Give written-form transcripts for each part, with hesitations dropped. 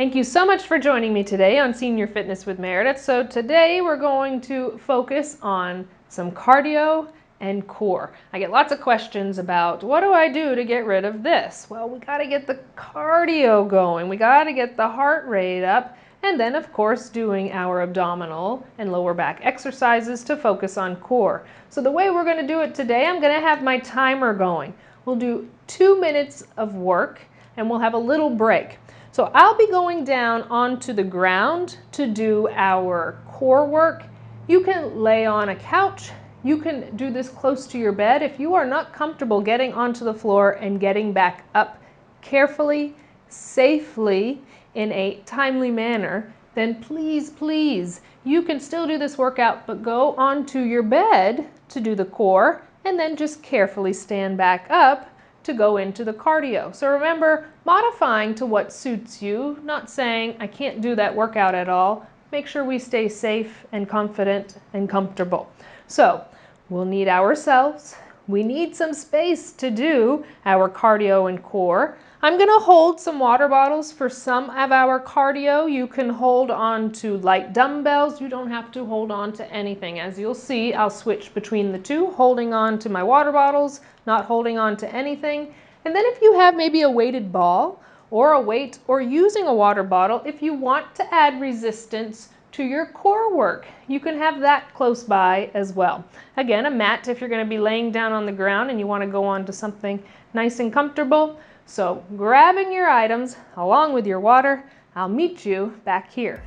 Thank you so much for joining me today on Senior Fitness with Meredith. So today we're going to focus on some cardio and core. I get lots of questions about what do I do to get rid of this? Well, we got to get the cardio going. We got to get the heart rate up. And then, of course, doing our abdominal and lower back exercises to focus on core. So the way we're going to do it today, I'm going to have my timer going. We'll do 2 minutes of work and we'll have a little break. So I'll be going down onto the ground to do our core work. You can lay on a couch. You can do this close to your bed. If you are not comfortable getting onto the floor and getting back up carefully, safely, in a timely manner, then please, you can still do this workout, but go onto your bed to do the core and then just carefully stand back up to go into the cardio. So remember, modifying to what suits you, not saying I can't do that workout at all. Make sure we stay safe and confident and comfortable. So we'll need ourselves. We need some space to do our cardio and core. I'm going to hold some water bottles for some of our cardio. You can hold on to light dumbbells. You don't have to hold on to anything. As you'll see, I'll switch between the two, holding on to my water bottles, not holding on to anything. And then if you have maybe a weighted ball or a weight or using a water bottle, if you want to add resistance to your core work, you can have that close by as well. Again, a mat if you're going to be laying down on the ground and you want to go on to something nice and comfortable. So grabbing your items along with your water, I'll meet you back here.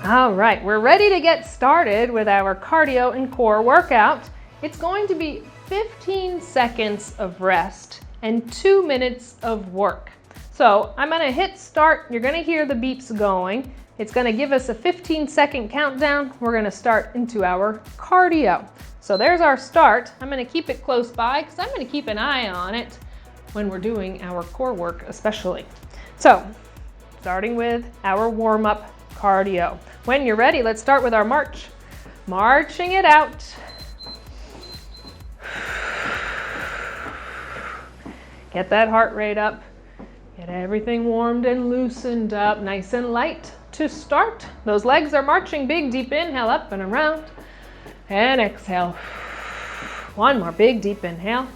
All right, we're ready to get started with our cardio and core workout. It's going to be 15 seconds of rest and 2 minutes of work. So I'm going to hit start. You're going to hear the beeps going. It's going to give us a 15-second countdown. We're going to start into our cardio. So there's our start. I'm going to keep it close by because I'm going to keep an eye on it when we're doing our core work especially. So starting with our warm-up cardio. When you're ready, let's start with our march. Marching it out. Get that heart rate up. Get everything warmed and loosened up, nice and light. To start, those legs are marching big, deep inhale, up and around, and exhale. One more big, deep inhale,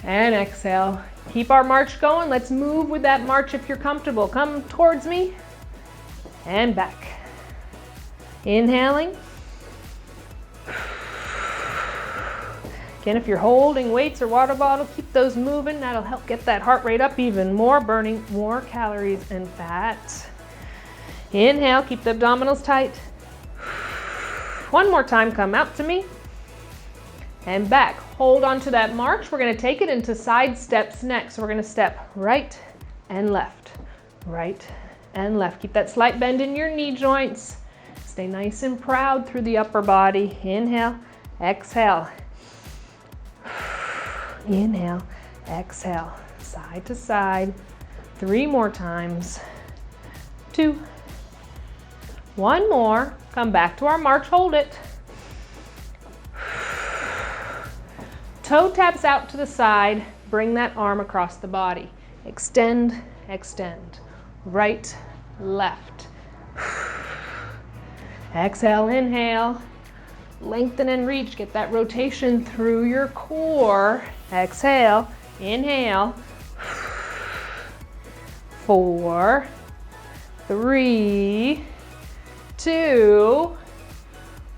and exhale. Keep our march going. Let's move with that march if you're comfortable. Come towards me, and back. Inhaling. Again, if you're holding weights or water bottle, keep those moving. That'll help get that heart rate up even more, burning more calories and fat. Inhale, keep the abdominals tight. One more time, come out to me. And back. Hold on to that march. We're going to take it into side steps next. So we're going to step right and left. Right and left. Keep that slight bend in your knee joints. Stay nice and proud through the upper body. Inhale, exhale. Inhale, exhale. Side to side. 3 more times. 2. 1 more. Come back to our march. Hold it. Toe taps out to the side. Bring that arm across the body. Extend, extend. Right, left. Exhale, inhale. Lengthen and reach. Get that rotation through your core. Exhale, inhale. 4, 3, 2,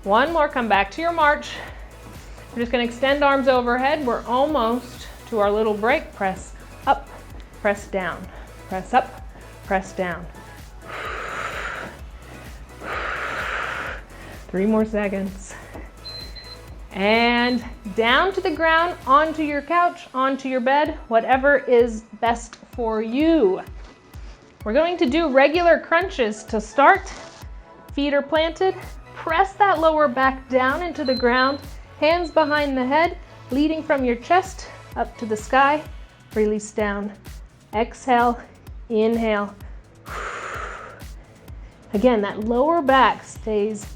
1 more. Come back to your march. We're just going to extend arms overhead. We're almost to our little break. Press up, press down, press up, press down. 3 more seconds. And down to the ground, onto your couch, onto your bed, whatever is best for you. We're going to do regular crunches to start. Feet are planted. Press that lower back down into the ground. Hands behind the head, leading from your chest up to the sky. Release down. Exhale, inhale. Again, that lower back stays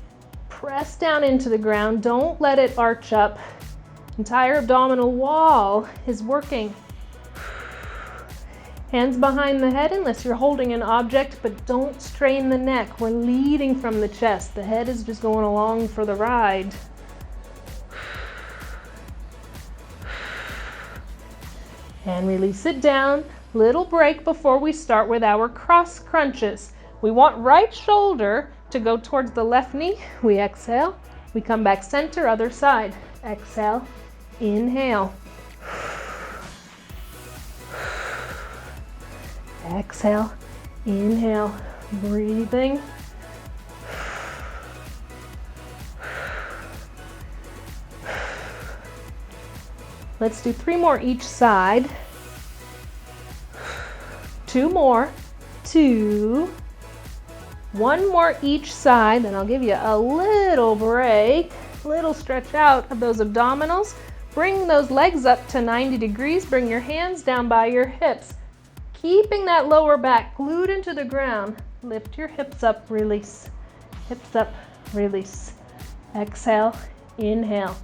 pressed down into the ground. Don't let it arch up. Entire abdominal wall is working. Hands behind the head unless you're holding an object, but don't strain the neck. We're leading from the chest. The head is just going along for the ride. And release it down. Little break before we start with our cross crunches. We want right shoulder to go towards the left knee. We exhale. We come back center, other side. Exhale. Inhale. Exhale. Inhale. Breathing. Let's do 3 more each side. 2 more. 2. 1 more each side, then I'll give you a little break, little stretch out of those abdominals. Bring those legs up to 90 degrees. Bring your hands down by your hips. Keeping that lower back glued into the ground. Lift your hips up, release. Hips up, release. Exhale, inhale.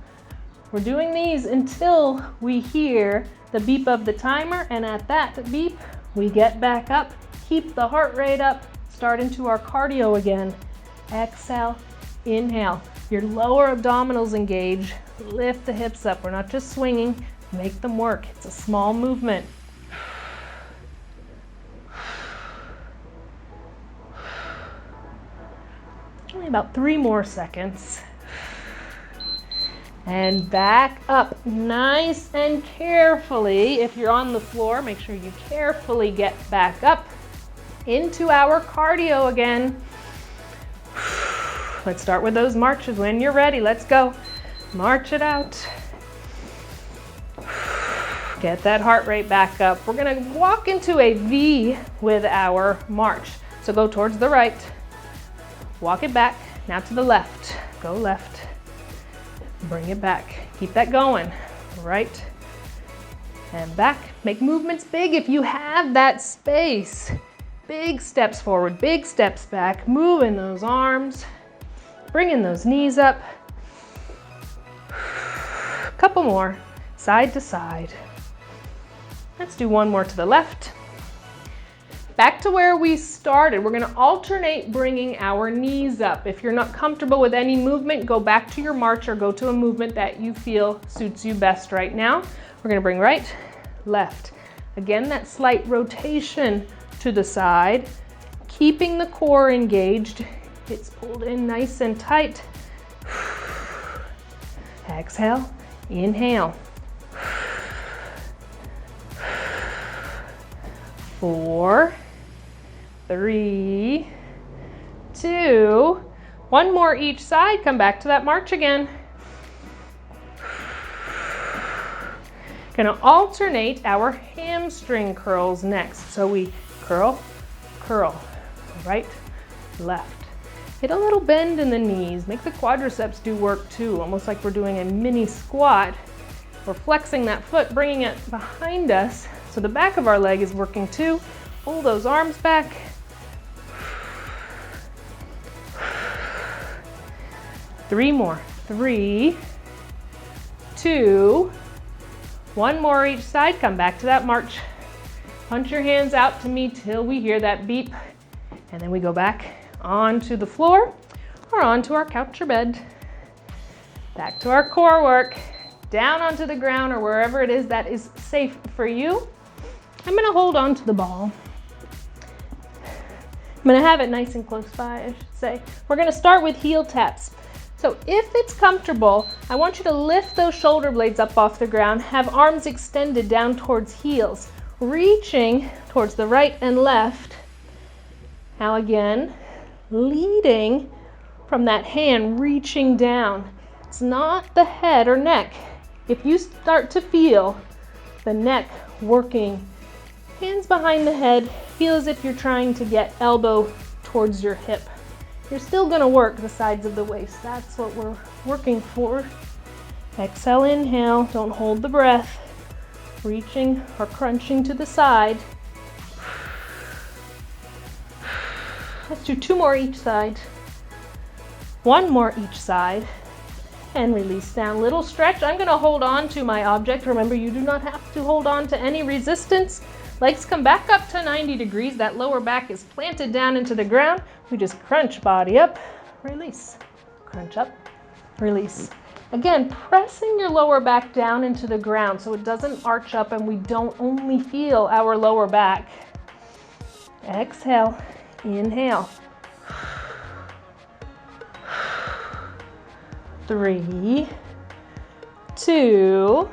We're doing these until we hear the beep of the timer, and at that beep, we get back up. Keep the heart rate up. Start into our cardio again. Exhale, inhale. Your lower abdominals engage. Lift the hips up. We're not just swinging. Make them work. It's a small movement. Only about 3 more seconds. And back up nice and carefully. If you're on the floor, make sure you carefully get back up into our cardio again. Let's start with those marches. When you're ready, let's go. March it out. Get that heart rate back up. We're gonna walk into a V with our march. So go towards the right, walk it back, now to the left. Go left, bring it back. Keep that going. Right and back. Make movements big if you have that space. Big steps forward, big steps back, moving those arms, bringing those knees up. Couple more, side to side. Let's do 1 more to the left. Back to where we started. We're gonna alternate bringing our knees up. If you're not comfortable with any movement, go back to your march or go to a movement that you feel suits you best right now. We're gonna bring right, left. Again, that slight rotation to the side, keeping the core engaged. It's pulled in nice and tight. Exhale, inhale. 4, 3, 2, 1 more each side. Come back to that march again. Gonna alternate our hamstring curls next. So we curl, curl, right, left. Get a little bend in the knees. Make the quadriceps do work too, almost like we're doing a mini squat. We're flexing that foot, bringing it behind us, so the back of our leg is working too. Pull those arms back. Three more. 3, 2, 1 more each side. Come back to that march. Punch your hands out to me till we hear that beep. And then we go back onto the floor or onto our couch or bed. Back to our core work. Down onto the ground or wherever it is that is safe for you. I'm gonna hold on to the ball. I'm gonna have it nice and close by, I should say. We're gonna start with heel taps. So if it's comfortable, I want you to lift those shoulder blades up off the ground, have arms extended down towards heels, reaching towards the right and left. Now again, leading from that hand, reaching down. It's not the head or neck. If you start to feel the neck working, hands behind the head, feel as if you're trying to get elbow towards your hip. You're still gonna work the sides of the waist. That's what we're working for. Exhale, inhale, don't hold the breath. Reaching or crunching to the side. Let's do 2 more each side. 1 more each side. and release down. Little stretch. I'm going to hold on to my object. Remember, you do not have to hold on to any resistance. Legs come back up to 90 degrees. That lower back is planted down into the ground. We just crunch body up, release. Crunch up, release. Again, pressing your lower back down into the ground so it doesn't arch up and we don't only feel our lower back. Exhale, inhale. 3, 2,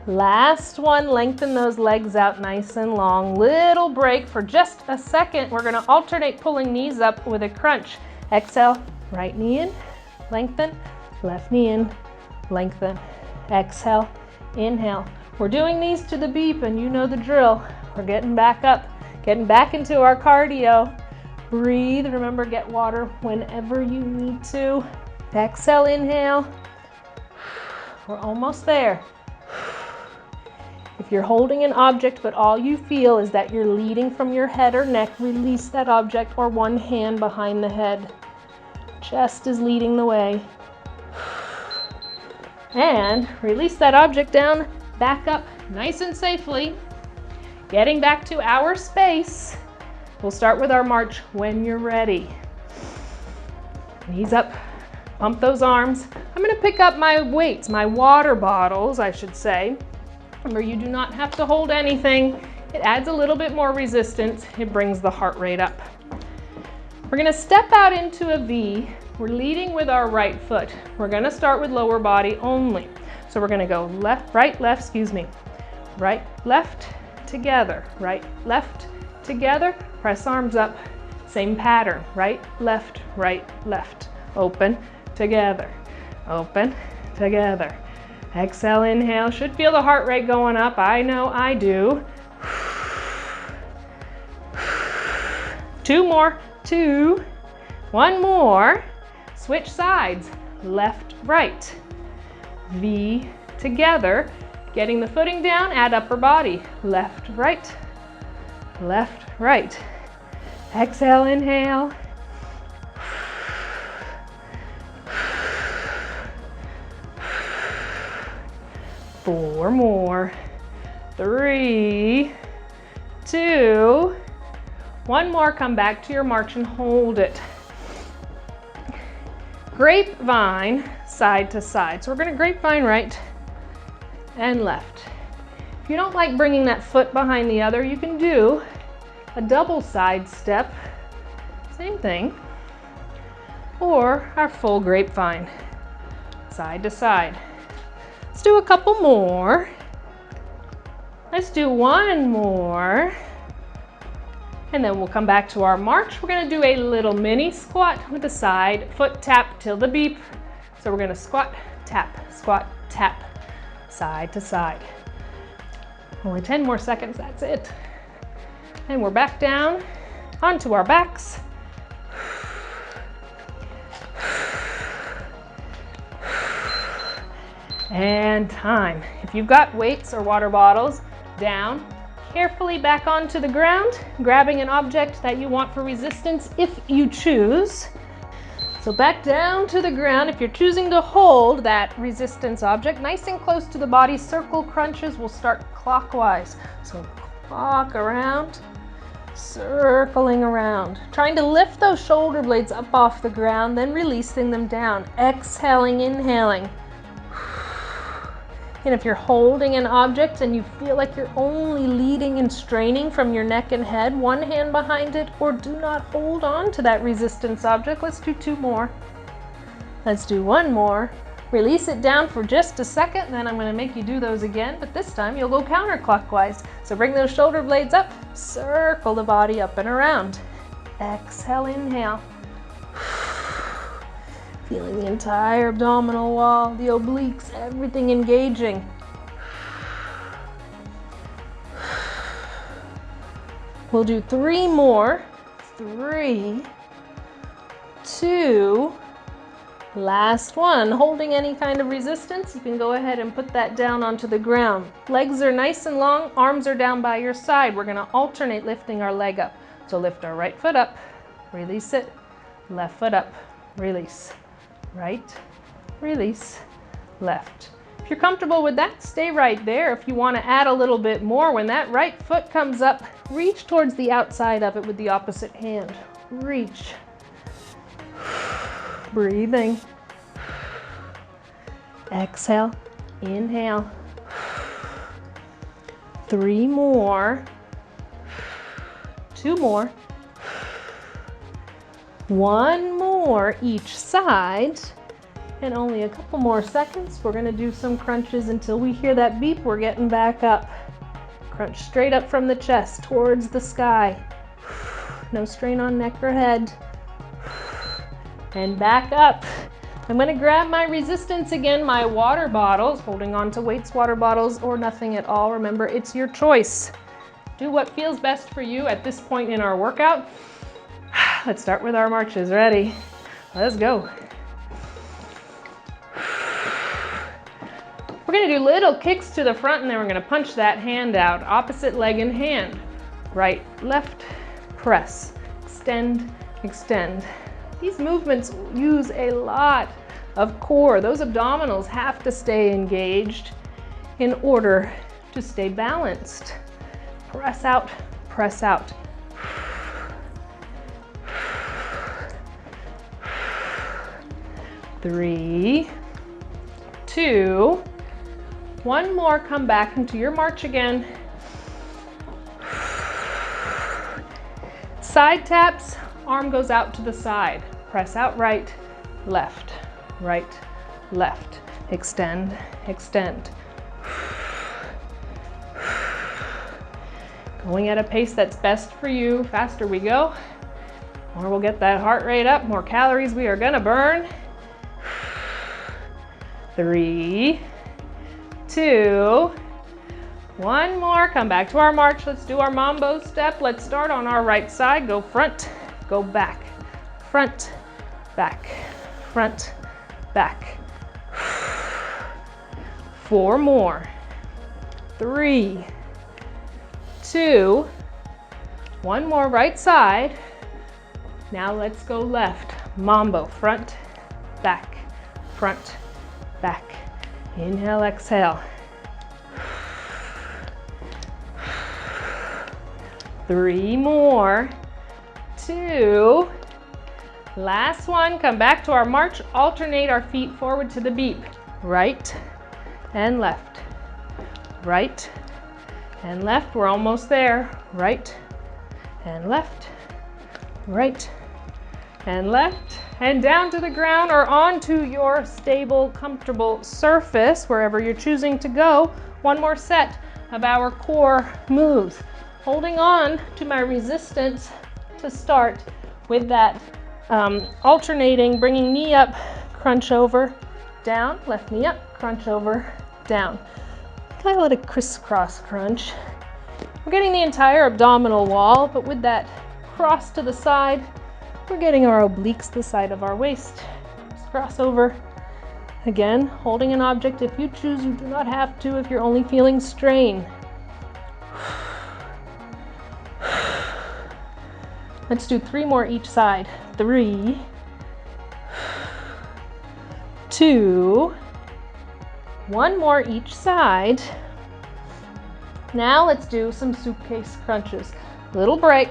last one. Lengthen those legs out nice and long. Little break for just a second. We're going to alternate pulling knees up with a crunch. Exhale, right knee in, lengthen, left knee in, lengthen. Exhale, inhale. We're doing these to the beep and you know the drill. We're getting back up, getting back into our cardio. Breathe, remember, get water whenever you need to. Exhale, inhale. We're almost there. If you're holding an object but all you feel is that you're leading from your head or neck, release that object or one hand behind the head. Chest is leading the way. And release that object down, back up nice and safely. Getting back to our space. We'll start with our march when you're ready. Knees up. Pump those arms. I'm going to pick up my weights, my water bottles, I should say. Remember, you do not have to hold anything. It adds a little bit more resistance. It brings the heart rate up. We're going to step out into a V. We're leading with our right foot. We're going to start with lower body only. So we're going to go left, right, left, together, right, left, together. Press arms up. Same pattern, right, left, open, together, open, together. Exhale, inhale. Should feel the heart rate going up. I know I do. 2 more, 2, 1 more. Switch sides, left, right. V together. Getting the footing down, add upper body. Left, right. Exhale, inhale. 4 more, 3, 2, 1 more. Come back to your march and hold it. Grapevine, side to side. So we're going to grapevine right and left. If you don't like bringing that foot behind the other, you can do a double side step, same thing, or our full grapevine, side to side. Let's do a couple more. Let's do 1 more. And then we'll come back to our march. We're going to do a little mini squat with a side foot tap till the beep. So we're going to squat, tap, side to side. Only 10 more seconds, that's it. And we're back down onto our backs. And time. If you've got weights or water bottles, down, carefully back onto the ground, grabbing an object that you want for resistance if you choose. So back down to the ground. If you're choosing to hold that resistance object nice and close to the body, circle crunches will start clockwise. So clock around, circling around. Trying to lift those shoulder blades up off the ground, then releasing them down. Exhaling, inhaling. And if you're holding an object and you feel like you're only leading and straining from your neck and head, one hand behind it, or do not hold on to that resistance object. Let's do 2 more. Let's do 1 more. Release it down for just a second, and then I'm going to make you do those again, but this time you'll go counterclockwise. So bring those shoulder blades up, circle the body up and around. Exhale, inhale. Feeling the entire abdominal wall, the obliques, everything engaging. We'll do 3 more. 3, 2, last one. Holding any kind of resistance, you can go ahead and put that down onto the ground. Legs are nice and long, arms are down by your side. We're going to alternate lifting our leg up. So lift our right foot up, release it, left foot up, release. Right, release, left. If you're comfortable with that, stay right there. If you want to add a little bit more, when that right foot comes up, reach towards the outside of it with the opposite hand. Reach. Breathing. Exhale, inhale. 3 more. 2 more. 1 more each side. And only a couple more seconds. We're gonna do some crunches until we hear that beep. We're getting back up. Crunch straight up from the chest towards the sky. No strain on neck or head. And back up. I'm gonna grab my resistance again, my water bottles, holding on to weights, water bottles, or nothing at all. Remember, it's your choice. Do what feels best for you at this point in our workout. Let's start with our marches. Ready? Let's go. We're gonna do little kicks to the front, and then we're gonna punch that hand out. Opposite leg and hand. Right, left, press, extend, extend. These movements use a lot of core. Those abdominals have to stay engaged in order to stay balanced. Press out, press out. Three, 2, 1 more, come back into your march again. Side taps, arm goes out to the side. Press out right, left, right, left. Extend, extend. Going at a pace that's best for you. Faster we go, more we'll get that heart rate up, more calories we are gonna burn. 3, 2, 1 more. Come back to our march. Let's do our mambo step. Let's start on our right side. Go front, go back, front, back, front, back. 4 more. 3, 2, 1 more right side. Now let's go left. Mambo, front, back, front, back. Inhale, exhale. 3 more. 2. Last one. Come back to our march. Alternate our feet forward to the beep. Right and left. Right and left. We're almost there. Right and left. Right and left. And down to the ground or onto your stable, comfortable surface, wherever you're choosing to go. 1 more set of our core moves. Holding on to my resistance to start with that alternating, bringing knee up, crunch over, down, left knee up, crunch over, down. Kind of a crisscross crunch. We're getting the entire abdominal wall, but with that cross to the side, we're getting our obliques to the side of our waist. Just cross over. Again, holding an object if you choose. You do not have to if you're only feeling strain. Let's do 3 more each side. 3, 2, 1 more each side. Now let's do some suitcase crunches. Little break.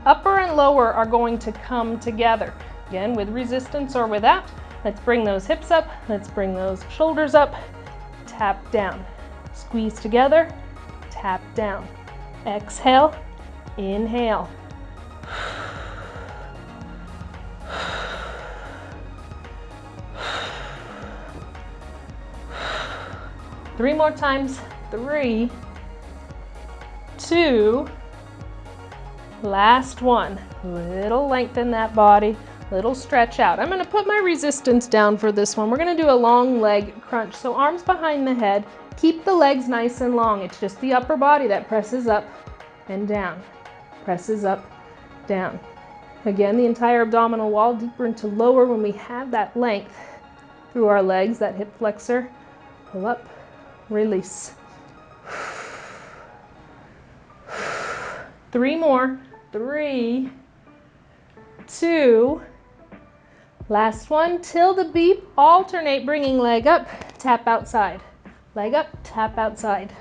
Upper and lower are going to come together. Again, with resistance or without. Let's bring those hips up. Let's bring those shoulders up. Tap down. Squeeze together. Tap down. Exhale. Inhale. 3 more times. 3, 2, last one. Little length in that body, little stretch out. I'm gonna put my resistance down for this one. We're gonna do a long leg crunch. So arms behind the head, keep the legs nice and long. It's just the upper body that presses up and down, presses up, down. Again, the entire abdominal wall deeper into lower when we have that length through our legs, that hip flexor. Pull up, release. 3 more. 3, 2, Last one, till the beep, alternate bringing leg up, tap outside. Leg up, tap outside.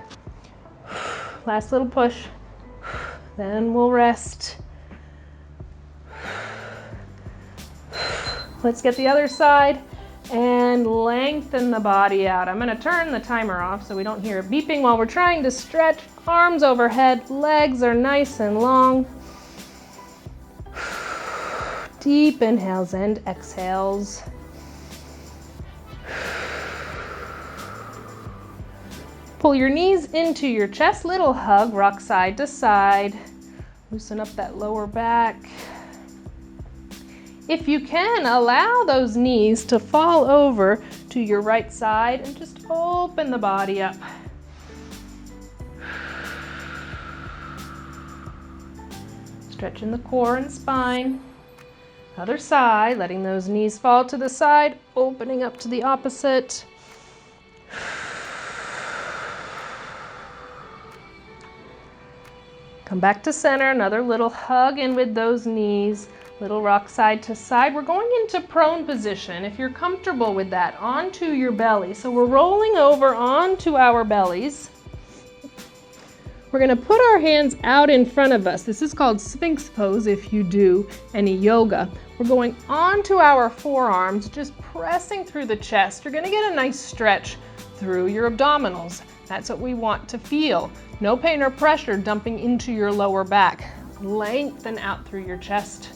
Last little push. Then we'll rest. Let's get the other side and lengthen the body out. I'm going to turn the timer off so we don't hear it beeping while we're trying to stretch. Arms overhead, legs are nice and long. Deep inhales and exhales. Pull your knees into your chest, little hug, rock side to side. Loosen up that lower back. If you can, allow those knees to fall over to your right side and just open the body up. Stretching the core and spine. Other side, letting those knees fall to the side, opening up to the opposite. Come back to center, another little hug in with those knees. Little rock side to side. We're going into prone position. If you're comfortable with that, onto your belly. So we're rolling over onto our bellies. We're going to put our hands out in front of us. This is called Sphinx pose if you do any yoga. We're going onto our forearms, just pressing through the chest. You're going to get a nice stretch through your abdominals. That's what we want to feel. No pain or pressure dumping into your lower back. Lengthen out through your chest.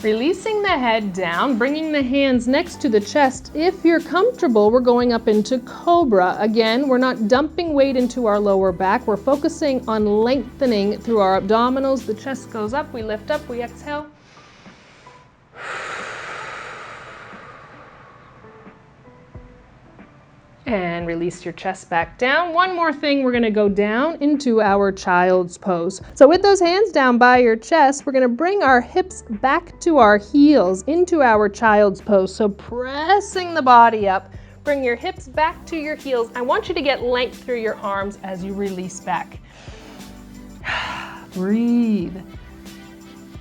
Releasing the head down, bringing the hands next to the chest. If you're comfortable, we're going up into Cobra. Again, we're not dumping weight into our lower back. We're focusing on lengthening through our abdominals. The chest goes up, we lift up, we exhale. And release your chest back down. One more thing, we're gonna go down into our child's pose. So with those hands down by your chest, we're gonna bring our hips back to our heels into our child's pose. So pressing the body up, bring your hips back to your heels. I want you to get length through your arms as you release back. Breathe.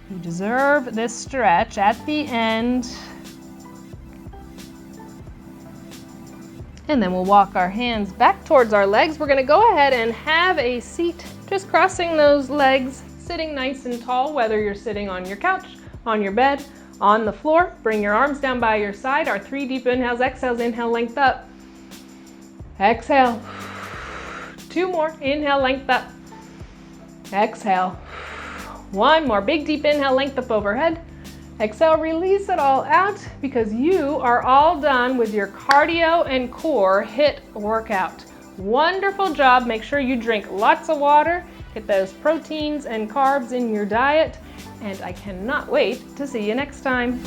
You deserve this stretch at the end. And then we'll walk our hands back towards our legs. We're gonna go ahead and have a seat, just crossing those legs, sitting nice and tall, whether you're sitting on your couch, on your bed, on the floor. Bring your arms down by your side. Our 3 deep inhales, exhales, inhale, length up. Exhale. 2 more, inhale, length up. Exhale. 1 more, big deep inhale, length up overhead. Exhale, release it all out because you are all done with your cardio and core HIIT workout. Wonderful job. Make sure you drink lots of water, get those proteins and carbs in your diet, and I cannot wait to see you next time.